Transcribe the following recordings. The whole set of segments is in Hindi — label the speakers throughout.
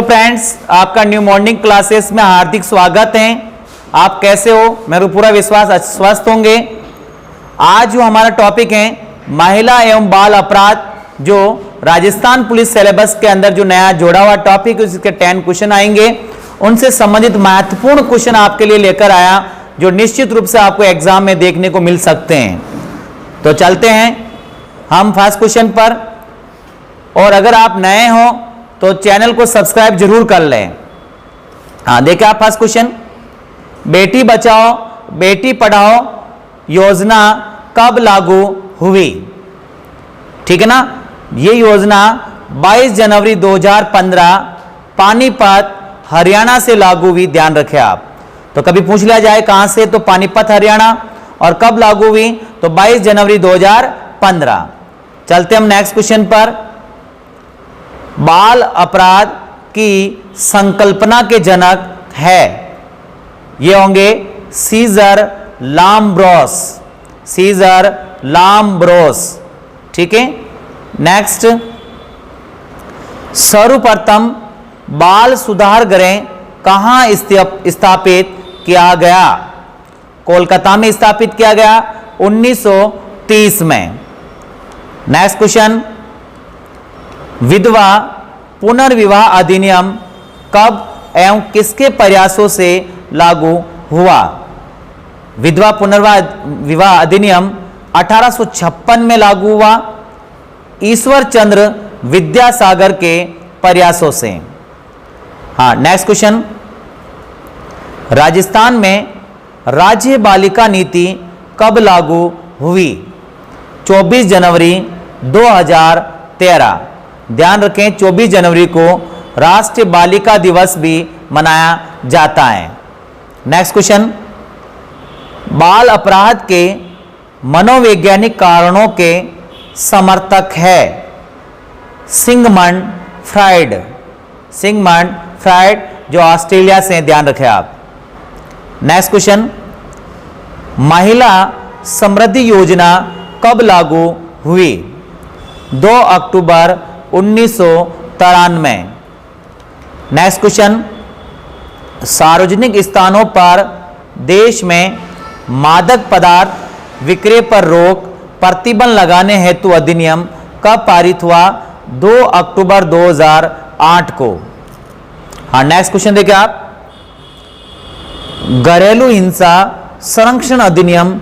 Speaker 1: फ्रेंड्स, आपका न्यू मॉर्निंग क्लासेस में हार्दिक स्वागत है। आप कैसे हो? मेरा पूरा विश्वास स्वस्थ होंगे। आज जो हमारा टॉपिक है महिला एवं बाल अपराध, जो राजस्थान पुलिस सिलेबस के अंदर जो नया जोड़ा हुआ टॉपिक है, उसके 10 क्वेश्चन आएंगे। उनसे संबंधित महत्वपूर्ण क्वेश्चन आपके लिए लेकर आया, जो निश्चित रूप से आपको एग्जाम में देखने को मिल सकते हैं। तो चलते हैं हम फर्स्ट क्वेश्चन पर। और अगर आप नए हो तो चैनल को सब्सक्राइब जरूर कर लें। हाँ, देखिए आप फर्स्ट क्वेश्चन, बेटी बचाओ बेटी पढ़ाओ योजना कब लागू हुई? ठीक है ना। ये योजना 22 जनवरी 2015 पानीपत हरियाणा से लागू हुई। ध्यान रखें आप। तो कभी पूछ लिया जाए कहां से, तो पानीपत हरियाणा। और कब लागू हुई? तो 22 जनवरी 2015। चलते हम नेक्स्ट क्वेश्चन पर। बाल अपराध की संकल्पना के जनक है, ये होंगे सीजर लाम्ब्रोस। सीजर लाम्ब्रोस, ठीक है। नेक्स्ट, सर्वप्रथम बाल सुधार गृह कहां स्थापित किया गया? कोलकाता में स्थापित किया गया 1930 में। नेक्स्ट क्वेश्चन, विधवा पुनर्विवाह अधिनियम कब एवं किसके प्रयासों से लागू हुआ? विधवा पुनर्विवाह अधिनियम 1856 में लागू हुआ, ईश्वर चंद्र विद्यासागर के प्रयासों से। हाँ, नेक्स्ट क्वेश्चन, राजस्थान में राज्य बालिका नीति कब लागू हुई? 24 जनवरी 2013। ध्यान रखें, 24 जनवरी को राष्ट्रीय बालिका दिवस भी मनाया जाता है। नेक्स्ट क्वेश्चन, बाल अपराध के मनोवैज्ञानिक कारणों के समर्थक है सिगमंड फ्राइड। सिगमंड फ्राइड, जो ऑस्ट्रेलिया से, ध्यान रखें आप। नेक्स्ट क्वेश्चन, महिला समृद्धि योजना कब लागू हुई? 2 अक्टूबर 1993। नेक्स्ट क्वेश्चन, सार्वजनिक स्थानों पर देश में मादक पदार्थ विक्रय पर रोक प्रतिबंध लगाने हेतु अधिनियम कब पारित हुआ? 2 अक्टूबर 2008 को। हाँ, नेक्स्ट क्वेश्चन देखिए आप, घरेलू हिंसा संरक्षण अधिनियम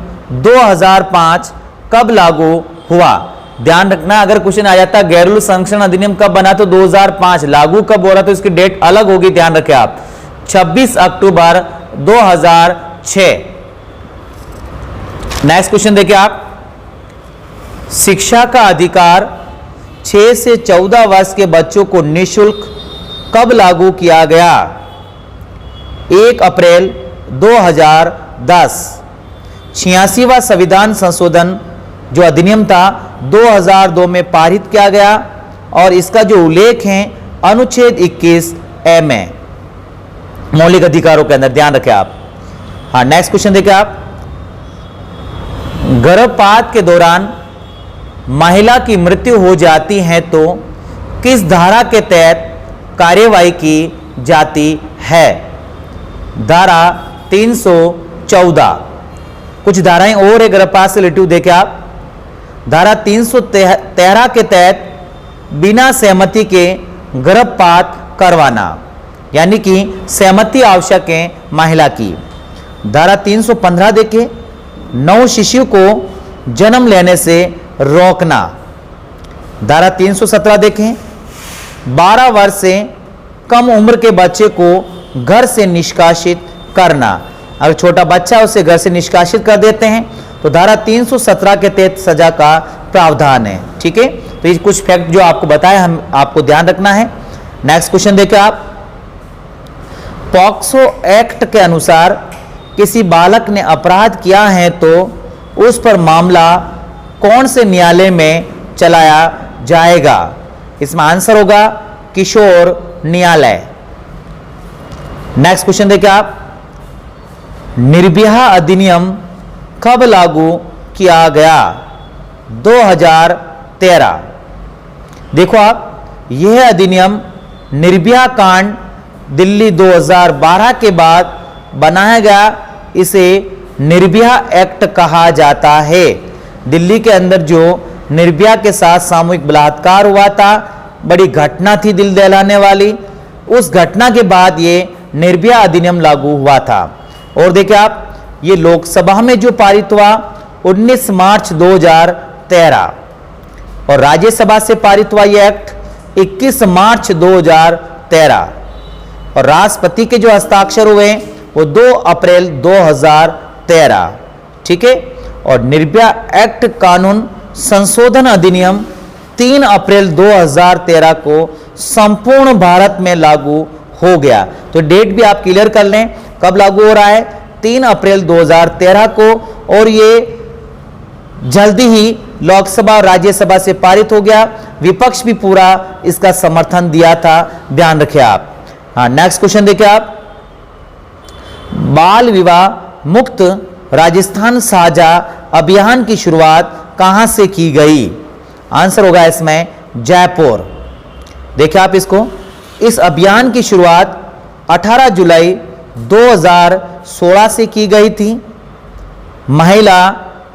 Speaker 1: 2005 कब लागू हुआ? ध्यान रखना, अगर क्वेश्चन आ जाता घरेलू संरक्षण अधिनियम कब बना तो 2005, लागू कब हो रहा तो इसकी डेट अलग होगी। ध्यान रखें आप, 26 अक्टूबर 2006। नेक्स्ट क्वेश्चन देखिए आप, शिक्षा का अधिकार 6 से 14 वर्ष के बच्चों को निःशुल्क कब लागू किया गया? 1 अप्रैल 2010। 86वां संविधान संशोधन जो अधिनियम था 2002 में पारित किया गया, और इसका जो उल्लेख है अनुच्छेद 21A में, मौलिक अधिकारों के अंदर। ध्यान रखें आप। हाँ, नेक्स्ट क्वेश्चन देखिए आप, गर्भपात के दौरान महिला की मृत्यु हो जाती है तो किस धारा के तहत कार्यवाही की जाती है? धारा 314। कुछ धाराएं और है गर्भपात से रिलेटिव, देखें आप। धारा 313 के तहत बिना सहमति के गर्भपात करवाना, यानी कि सहमति आवश्यक है महिला की। धारा 315 देखें, नव शिशु को जन्म लेने से रोकना। धारा 317 देखें, 12 वर्ष से कम उम्र के बच्चे को घर से निष्कासित करना। अगर छोटा बच्चा उसे घर से निष्कासित कर देते हैं तो धारा 317 के तहत सजा का प्रावधान है। ठीक है, तो ये कुछ फैक्ट जो आपको बताया, हम आपको ध्यान रखना है। नेक्स्ट क्वेश्चन देखिए आप, पॉक्सो एक्ट के अनुसार किसी बालक ने अपराध किया है तो उस पर मामला कौन से न्यायालय में चलाया जाएगा? इसमें आंसर होगा किशोर न्यायालय। नेक्स्ट क्वेश्चन देखिए आप, निर्भया अधिनियम कब लागू किया गया? 2013। देखो आप, यह अधिनियम निर्भया कांड दिल्ली 2012 के बाद बनाया गया, इसे निर्भया एक्ट कहा जाता है। दिल्ली के अंदर जो निर्भया के साथ सामूहिक बलात्कार हुआ था, बड़ी घटना थी दिल दहलाने वाली, उस घटना के बाद ये निर्भया अधिनियम लागू हुआ था। और देखिए आप, ये लोकसभा में जो पारित हुआ 19 मार्च 2013 और राज्यसभा से पारित हुआ ये एक्ट 21 मार्च 2013 और राष्ट्रपति के जो हस्ताक्षर हुए वो 2 अप्रैल 2013। ठीक है। और निर्भया एक्ट कानून संशोधन अधिनियम 3 अप्रैल 2013 को संपूर्ण भारत में लागू हो गया। तो डेट भी आप क्लियर कर लें, कब लागू हो रहा है, 3 अप्रैल 2013 को, और ये जल्दी ही लोकसभा और राज्यसभा से पारित हो गया। विपक्ष भी पूरा इसका समर्थन दिया था, ध्यान रखें आप। हाँ, नेक्स्ट क्वेश्चन देखिए आप, बाल विवाह मुक्त राजस्थान साझा अभियान की शुरुआत कहां से की गई? आंसर होगा इसमें जयपुर। देखिए आप इसको, इस अभियान की शुरुआत 18 जुलाई 2016 से की गई थी। महिला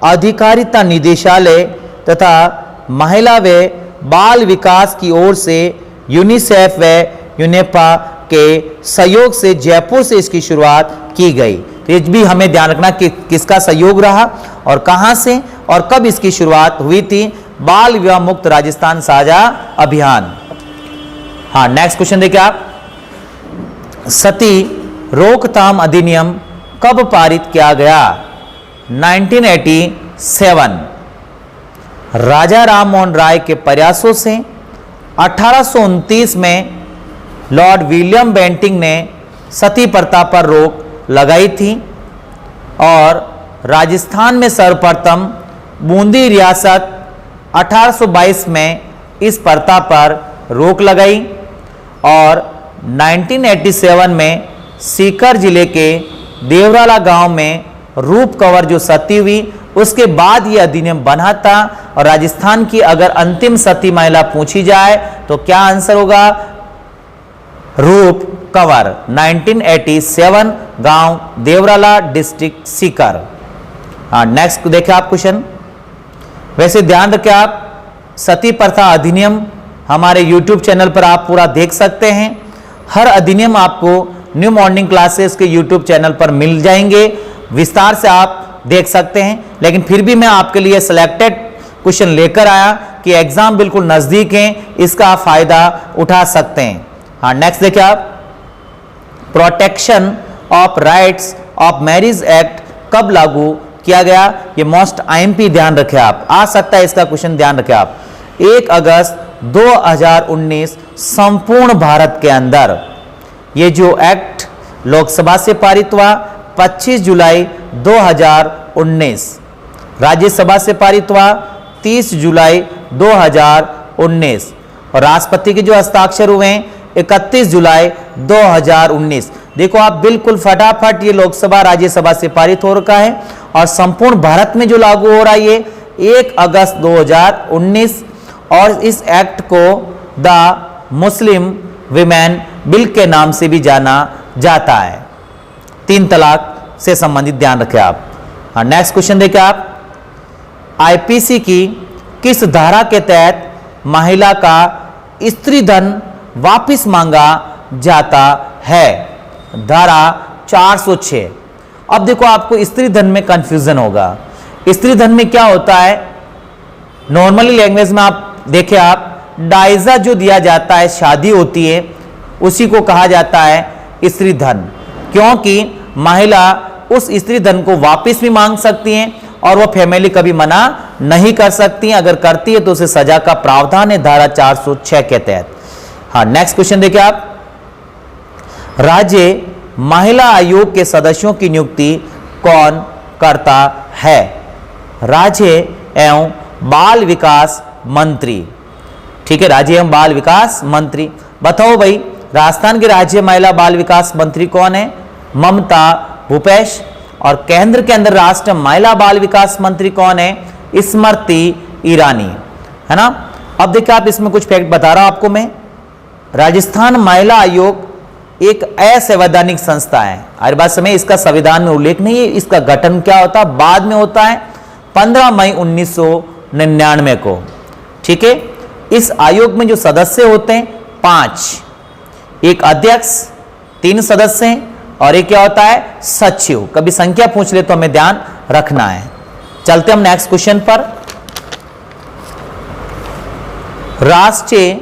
Speaker 1: अधिकारिता निदेशालय तथा महिला व बाल विकास की ओर से यूनिसेफ व यूनेपा के सहयोग से जयपुर से इसकी शुरुआत की गई। तो ये भी हमें ध्यान रखना कि किसका सहयोग रहा और कहां से और कब इसकी शुरुआत हुई थी, बाल विवाह मुक्त राजस्थान साझा अभियान। हाँ, नेक्स्ट क्वेश्चन देखिए आप, सती रोकथाम अधिनियम कब पारित किया गया? 1987। राजा राम मोहन राय के प्रयासों से 1829 में लॉर्ड विलियम बेंटिंग ने सती प्रथा पर रोक लगाई थी और राजस्थान में सर्वप्रथम बूंदी रियासत 1822 में इस प्रथा पर रोक लगाई और 1987 में सीकर जिले के देवराला गांव में रूप कंवर जो सती हुई, उसके बाद ये अधिनियम बना था। और राजस्थान की अगर अंतिम सती महिला पूछी जाए तो क्या आंसर होगा? रूप कंवर, 1987, गांव देवराला, डिस्ट्रिक्ट सीकर। हाँ, नेक्स्ट देखिए आप क्वेश्चन। वैसे ध्यान रखें आप, सती प्रथा अधिनियम हमारे YouTube चैनल पर आप पूरा देख सकते हैं। हर अधिनियम आपको न्यू मॉर्निंग क्लासेस के YouTube चैनल पर मिल जाएंगे, विस्तार से आप देख सकते हैं। लेकिन फिर भी मैं आपके लिए सिलेक्टेड क्वेश्चन लेकर आया कि एग्जाम बिल्कुल नजदीक है, इसका आप फायदा उठा सकते हैं। हाँ, नेक्स्ट देखिए आप, protection of rights of marriage act कब लागू किया गया? ये मोस्ट IMP ध्यान रखें आप, आ सकता है इसका क्वेश्चन, ध्यान रखें आप। 1 अगस्त 2019 संपूर्ण भारत के अंदर ये जो एक्ट लोकसभा से पारित हुआ 25 जुलाई 2019, राज्यसभा से पारित हुआ 30 जुलाई 2019 और राष्ट्रपति के जो हस्ताक्षर हुए हैं 31 जुलाई 2019। देखो आप, बिल्कुल फटाफट ये लोकसभा राज्यसभा से पारित हो रखा है और संपूर्ण भारत में जो लागू हो रहा है ये 1 अगस्त 2019 और इस एक्ट को द मुस्लिम विमेन बिल के नाम से भी जाना जाता है। 3 तलाक से संबंधित ध्यान रखें आप। हाँ, नेक्स्ट क्वेश्चन देखिए आप, IPC की किस धारा के तहत महिला का स्त्री धन वापिस मांगा जाता है? धारा 406। अब देखो आपको स्त्री धन में कंफ्यूजन होगा। स्त्री धन में क्या होता है? नॉर्मली लैंग्वेज में आप देखें आप, डाइजा जो दिया जाता है, शादी होती है, उसी को कहा जाता है स्त्री धन, क्योंकि महिला उस स्त्री धन को वापस भी मांग सकती हैं और वो फैमिली कभी मना नहीं कर सकती हैं। अगर करती है तो उसे सजा का प्रावधान है धारा 406 के तहत। हाँ, नेक्स्ट क्वेश्चन देखिए आप, राज्य महिला आयोग के सदस्यों की नियुक्ति कौन करता है? राज्य एवं बाल विकास मंत्री। ठीक है, राज्य एवं बाल विकास मंत्री। बताओ भाई, राजस्थान के राज्य महिला बाल विकास मंत्री कौन है? ममता भूपेश। और केंद्र के अंदर राष्ट्रीय महिला बाल विकास मंत्री कौन है? स्मृति ईरानी, है ना। अब देखिए आप, इसमें कुछ फैक्ट बता रहा हूं आपको मैं। राजस्थान महिला आयोग एक असंवैधानिक संस्था है। हर बात समय इसका संविधान में उल्लेख नहीं है। इसका गठन क्या होता है, बाद में होता है 15 मई 1999 को। ठीक है, इस आयोग में जो सदस्य होते हैं 5, एक अध्यक्ष, 3 सदस्य हैं और एक क्या होता है, सचिव। कभी संख्या पूछ ले तो हमें ध्यान रखना है। चलते हम नेक्स्ट क्वेश्चन पर। राष्ट्रीय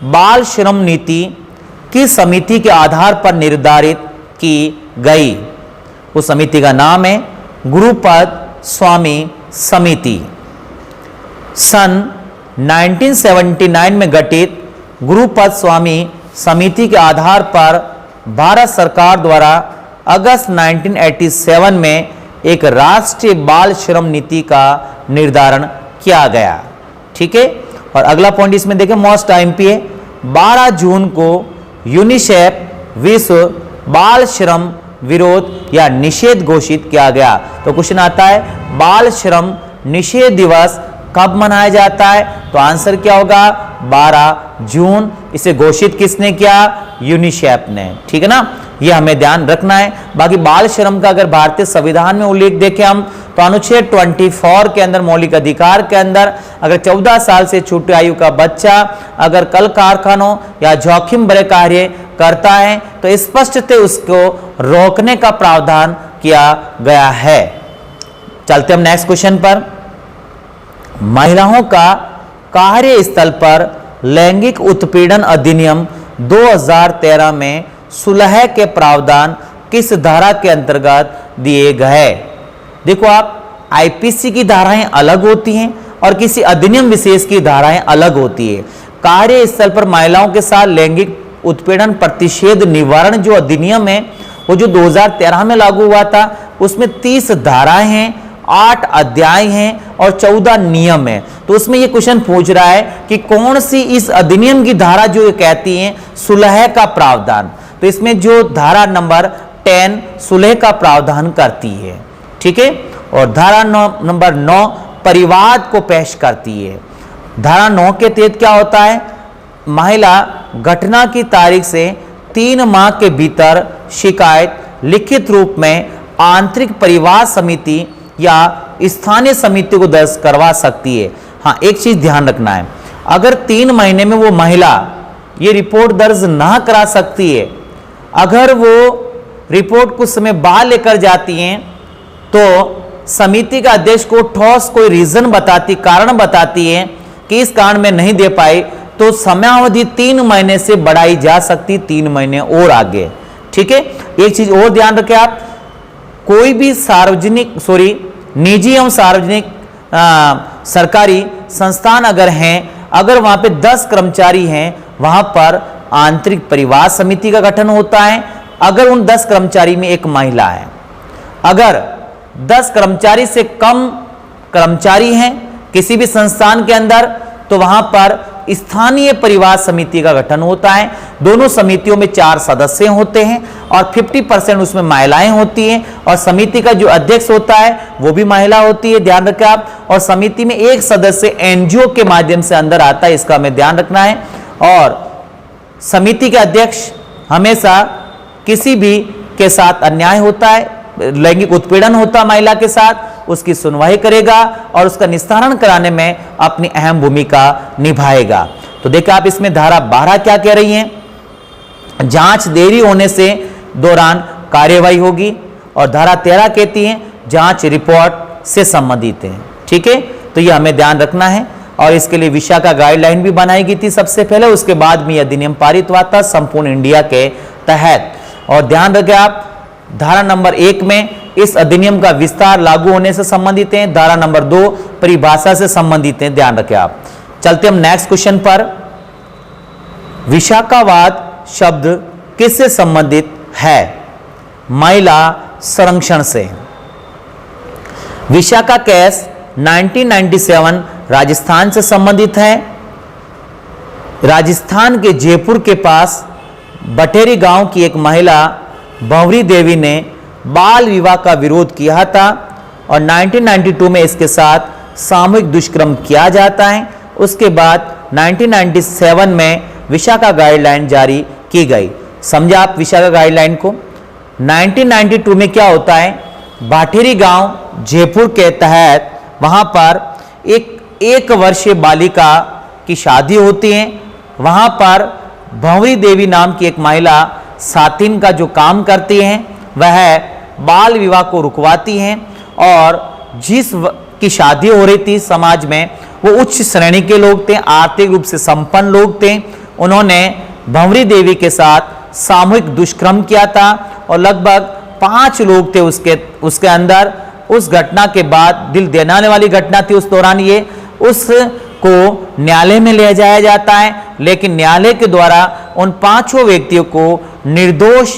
Speaker 1: बाल श्रम नीति किस समिति के आधार पर निर्धारित की गई? उस समिति का नाम है गुरुपद स्वामी समिति। सन 1979 में गठित गुरुपद स्वामी समिति के आधार पर भारत सरकार द्वारा अगस्त 1987 में एक राष्ट्रीय बाल श्रम नीति का निर्धारण किया गया। ठीक है, और अगला पॉइंट इसमें देखें, मोस्ट आईएमपी है। 12 जून को यूनिसेफ विश्व बाल श्रम विरोध या निषेध घोषित किया गया। तो क्वेश्चन आता है, बाल श्रम निषेध दिवस कब मनाया जाता है? तो आंसर क्या होगा, 12 जून। इसे घोषित किसने किया? यूनिसेफ ने। ठीक है ना, ये हमें ध्यान रखना है। बाकी बाल श्रम का अगर भारतीय संविधान में उल्लेख देखें हम, तो अनुच्छेद 24 के अंदर मौलिक अधिकार के अंदर अगर 14 साल से छोटी आयु का बच्चा अगर कल कारखानों या जोखिम भरे कार्य करता है तो स्पष्टतः उसको रोकने का प्रावधान किया गया है। चलते हम नेक्स्ट क्वेश्चन पर। महिलाओं का कार्यस्थल पर लैंगिक उत्पीड़न अधिनियम 2013 में सुलह के प्रावधान किस धारा के अंतर्गत दिए गए? देखो आप, आईपीसी की धाराएं अलग होती हैं और किसी अधिनियम विशेष की धाराएं अलग होती है। कार्यस्थल पर महिलाओं के साथ लैंगिक उत्पीड़न प्रतिषेध निवारण जो अधिनियम है वो जो 2013 में लागू हुआ था, उसमें 30 धाराएं हैं, 8 अध्याय हैं और 14 नियम है। तो उसमें ये क्वेश्चन पूछ रहा है कि कौन सी इस अधिनियम की धारा जो कहती है सुलह का प्रावधान। तो इसमें जो धारा नंबर 10 सुलह का प्रावधान करती है। ठीक है, और धारा नंबर 9 परिवाद को पेश करती है। धारा 9 के तहत क्या होता है, महिला घटना की तारीख से 3 माह के भीतर शिकायत लिखित रूप में आंतरिक परिवार समिति या स्थानीय समिति को दर्ज करवा सकती है। हाँ, एक चीज ध्यान रखना है, अगर 3 महीने में वो महिला ये रिपोर्ट दर्ज ना करा सकती है, अगर वो रिपोर्ट कुछ समय बाद लेकर जाती हैं तो समिति का अध्यक्ष को ठोस कोई रीजन बताती, कारण बताती है कि इस कारण में नहीं दे पाई, तो समयावधि 3 महीने से बढ़ाई जा सकती, 3 महीने और आगे। ठीक है, एक चीज और ध्यान रखें आप, कोई भी निजी एवं सार्वजनिक सरकारी संस्थान अगर हैं, अगर वहां पे 10 कर्मचारी हैं, वहां पर आंतरिक परिवार समिति का गठन होता है। अगर उन 10 कर्मचारी में एक महिला है, अगर 10 कर्मचारी से कम कर्मचारी हैं किसी भी संस्थान के अंदर, तो वहां पर स्थानीय परिवार समिति का गठन होता है। दोनों समितियों में 4 सदस्य होते हैं और 50% उसमें महिलाएं होती हैं और समिति का जो अध्यक्ष होता है वो भी महिला होती है, ध्यान रखें आप। और समिति में एक सदस्य एनजीओ के माध्यम से अंदर आता है, इसका हमें ध्यान रखना है। और समिति के अध्यक्ष हमेशा किसी भी के साथ अन्याय होता है, लैंगिक उत्पीड़न होता है महिला के साथ, उसकी सुनवाई करेगा और उसका निस्तारण कराने में अपनी अहम भूमिका निभाएगा। तो देखिए आप, इसमें धारा 12 क्या कह रही है, जांच देरी होने से दौरान कार्यवाही होगी, और धारा 13 कहती है जांच रिपोर्ट से संबंधित है। ठीक है, तो ये हमें ध्यान रखना है। और इसके लिए विशाखा गाइडलाइन भी बनाई गई थी सबसे पहले, उसके बाद में यह अधिनियम पारित हुआ था संपूर्ण इंडिया के तहत। और ध्यान रखें आप, धारा नंबर 1 में इस अधिनियम का विस्तार लागू होने से संबंधित है, धारा नंबर 2 परिभाषा से संबंधित है, ध्यान रखें आप। चलते हम नेक्स्ट क्वेश्चन पर। विशाखावाद शब्द किससे संबंधित है? महिला संरक्षण से। विशाखा केस 1997 राजस्थान से संबंधित है। राजस्थान के जयपुर के पास बटेरी गांव की एक महिला भंवरी देवी ने बाल विवाह का विरोध किया था और 1992 में इसके साथ सामूहिक दुष्कर्म किया जाता है। उसके बाद 1997 में विशाखा गाइडलाइन जारी की गई। समझा आप विशाखा गाइडलाइन को। 1992 में क्या होता है, भाटेरी गांव जयपुर के तहत वहां पर एक वर्षीय बालिका की शादी होती है। वहां पर भंवरी देवी नाम की एक महिला सातिन का जो काम करती हैं वह बाल विवाह को रुकवाती हैं, और जिस की शादी हो रही थी समाज में वो उच्च श्रेणी के लोग थे, आर्थिक रूप से संपन्न लोग थे। उन्होंने भंवरी देवी के साथ सामूहिक दुष्कर्म किया था और लगभग 5 लोग थे उसके अंदर। उस घटना के बाद दिल दहलाने वाली घटना थी उस दौरान ये, उसको न्यायालय में ले जाया जाता है, लेकिन न्यायालय के द्वारा उन 5 व्यक्तियों को निर्दोष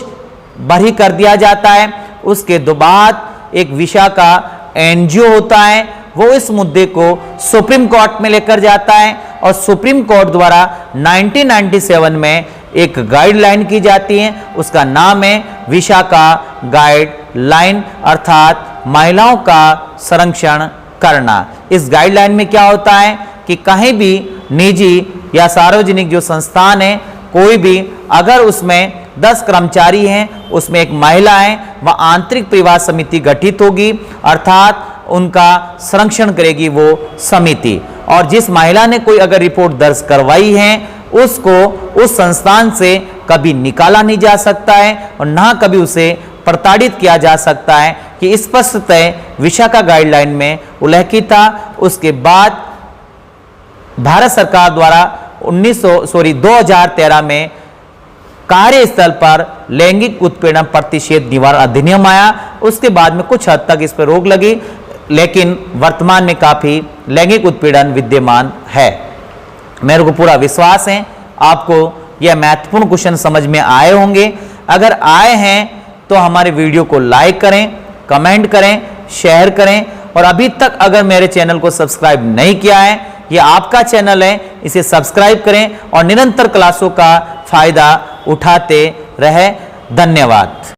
Speaker 1: बरी कर दिया जाता है। उसके बाद एक विशाखा एनजीओ होता है, वो इस मुद्दे को सुप्रीम कोर्ट में लेकर जाता है और सुप्रीम कोर्ट द्वारा 1997 में एक गाइडलाइन की जाती है, उसका नाम है विशाखा गाइडलाइन, अर्थात महिलाओं का संरक्षण करना। इस गाइडलाइन में क्या होता है कि कहीं भी निजी या सार्वजनिक जो संस्थान है, कोई भी अगर उसमें 10 कर्मचारी हैं, उसमें एक महिला है, वह आंतरिक परिवार समिति गठित होगी, अर्थात उनका संरक्षण करेगी वो समिति। और जिस महिला ने कोई अगर रिपोर्ट दर्ज करवाई है उसको उस संस्थान से कभी निकाला नहीं जा सकता है और ना कभी उसे प्रताड़ित किया जा सकता है, कि स्पष्टतः विशाखा गाइडलाइन में उल्लेखित था। उसके बाद भारत सरकार द्वारा 2013 में कार्यस्थल पर लैंगिक उत्पीड़न प्रतिषेध निवारण अधिनियम आया। उसके बाद में कुछ हद तक इस पर रोक लगी, लेकिन वर्तमान में काफी लैंगिक उत्पीड़न विद्यमान है। मेरे को पूरा विश्वास है आपको यह महत्वपूर्ण क्वेश्चन समझ में आए होंगे। अगर आए हैं तो हमारे वीडियो को लाइक करें, कमेंट करें, शेयर करें, और अभी तक अगर मेरे चैनल को सब्सक्राइब नहीं किया है, यह आपका चैनल है, इसे सब्सक्राइब करें और निरंतर क्लासों का फायदा उठाते रहे। धन्यवाद।